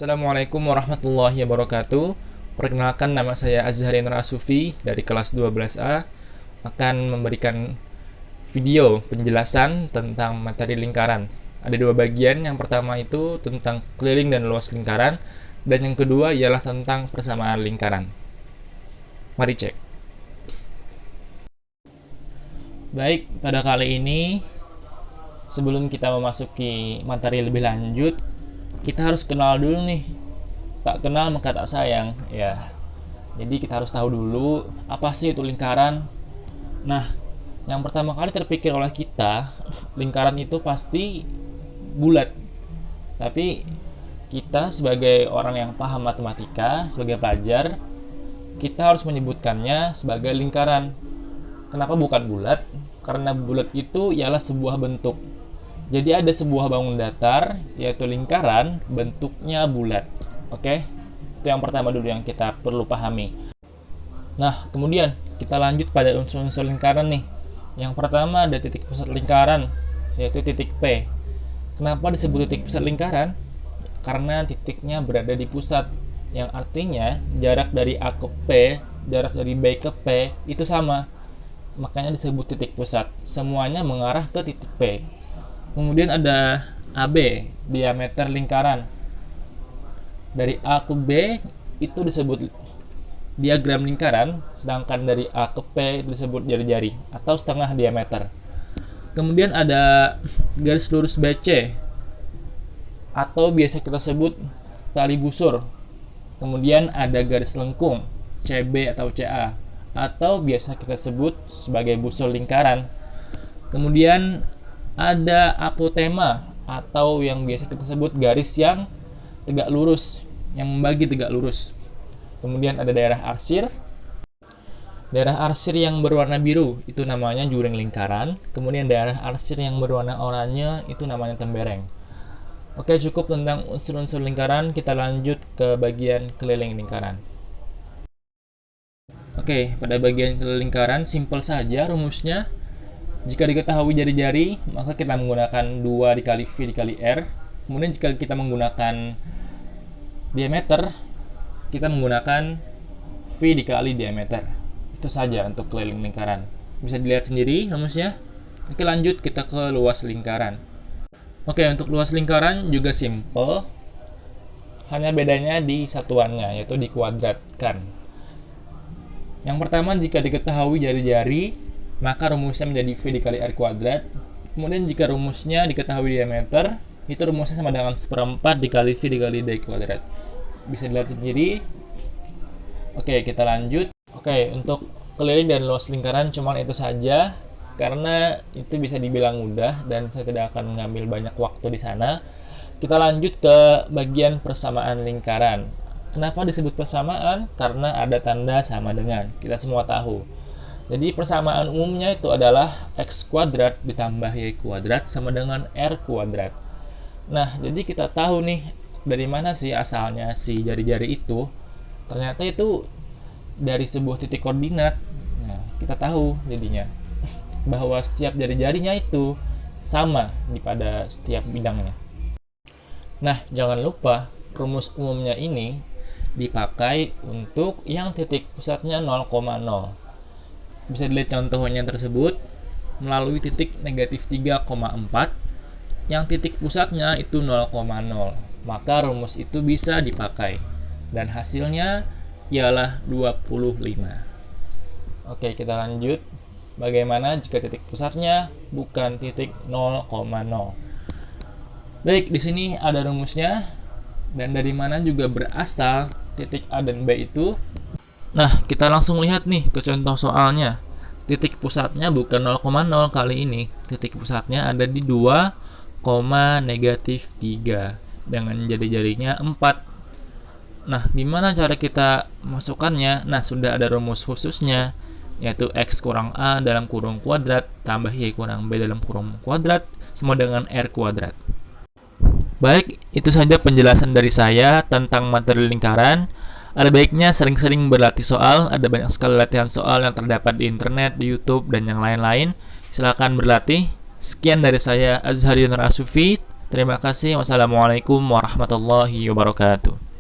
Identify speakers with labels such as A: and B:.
A: Assalamualaikum warahmatullahi wabarakatuh. Perkenalkan, nama saya Azhari Nur Asufi dari kelas 12A, akan memberikan video penjelasan tentang materi lingkaran. Ada dua bagian, yang pertama itu tentang keliling dan luas lingkaran, dan yang kedua ialah tentang persamaan lingkaran. Mari cek. Baik, pada kali ini sebelum kita memasuki materi lebih lanjut, kita harus kenal dulu nih. Tak kenal maka tak sayang, ya. Jadi kita harus tahu dulu apa sih itu lingkaran. Nah, yang pertama kali terpikir oleh kita, lingkaran itu pasti bulat. Tapi kita sebagai orang yang paham matematika, sebagai pelajar, kita harus menyebutkannya sebagai lingkaran. Kenapa bukan bulat? Karena bulat itu ialah sebuah bentuk. Jadi ada sebuah bangun datar, yaitu lingkaran, bentuknya bulat. Oke? Itu yang pertama dulu yang kita perlu pahami. Nah, kemudian kita lanjut pada unsur-unsur lingkaran nih. Yang pertama ada titik pusat lingkaran, yaitu titik P. Kenapa disebut titik pusat lingkaran? Karena titiknya berada di pusat, yang artinya jarak dari A ke P, jarak dari B ke P itu sama. Makanya disebut titik pusat. Semuanya mengarah ke titik P. Kemudian ada AB, diameter lingkaran. Dari A ke B itu disebut diagram lingkaran, sedangkan dari A ke P itu disebut jari-jari atau setengah diameter. Kemudian ada garis lurus BC atau biasa kita sebut tali busur. Kemudian ada garis lengkung CB atau CA atau biasa kita sebut sebagai busur lingkaran. Kemudian ada apotema atau yang biasa kita sebut garis yang tegak lurus, yang membagi tegak lurus. Kemudian ada daerah arsir. Daerah arsir yang berwarna biru itu namanya juring lingkaran. Kemudian daerah arsir yang berwarna oranye itu namanya tembereng. Oke, cukup tentang unsur-unsur lingkaran. Kita lanjut ke bagian keliling lingkaran. Oke, pada bagian keliling lingkaran simpel saja rumusnya. Jika diketahui jari-jari, maka kita menggunakan 2 dikali V dikali R. Kemudian jika kita menggunakan diameter, kita menggunakan V dikali diameter. Itu saja untuk keliling lingkaran. Bisa dilihat sendiri rumusnya. Oke, lanjut kita ke luas lingkaran. Oke, untuk luas lingkaran juga simple. Hanya bedanya di satuannya, yaitu dikuadratkan. Yang pertama, jika diketahui jari-jari, maka rumusnya menjadi V dikali R kuadrat. Kemudian jika rumusnya diketahui diameter, itu rumusnya sama dengan 1/4 dikali V dikali D kuadrat. Bisa dilihat sendiri. Oke, kita lanjut. Oke, untuk keliling dan luas lingkaran cuma itu saja, karena itu bisa dibilang mudah dan saya tidak akan mengambil banyak waktu di sana. Kita lanjut ke bagian persamaan lingkaran. Kenapa disebut persamaan? Karena ada tanda sama dengan. Kita semua tahu. Jadi persamaan umumnya itu adalah X kuadrat ditambah Y kuadrat sama dengan R kuadrat. Nah, jadi kita tahu nih dari mana sih asalnya si jari-jari itu. Ternyata itu dari sebuah titik koordinat. Nah, kita tahu jadinya bahwa setiap jari-jarinya itu sama pada setiap bidangnya. Nah, jangan lupa rumus umumnya ini dipakai untuk yang titik pusatnya 0,0. Bisa dilihat contohnya tersebut melalui titik negatif 3,4 yang titik pusatnya itu 0,0. Maka rumus itu bisa dipakai dan hasilnya ialah 25. Oke, kita lanjut. Bagaimana jika titik pusatnya bukan titik 0,0? Baik, di sini ada rumusnya dan dari mana juga berasal titik A dan B itu. Nah, kita langsung lihat nih ke contoh soalnya. Titik pusatnya bukan 0,0 kali ini. Titik pusatnya ada di 2,-3 dengan jari-jarinya 4. Nah, gimana cara kita masukkannya? Nah, sudah ada rumus khususnya, yaitu X kurang A dalam kurung kuadrat tambah Y kurang B dalam kurung kuadrat sama dengan R kuadrat. Baik, itu saja penjelasan dari saya tentang materi lingkaran. Ada baiknya sering-sering berlatih soal. Ada banyak sekali latihan soal yang terdapat di internet, di YouTube, dan yang lain-lain. Silakan berlatih. Sekian dari saya, Azhari Nur Asufi. Terima kasih. Wassalamualaikum warahmatullahi wabarakatuh.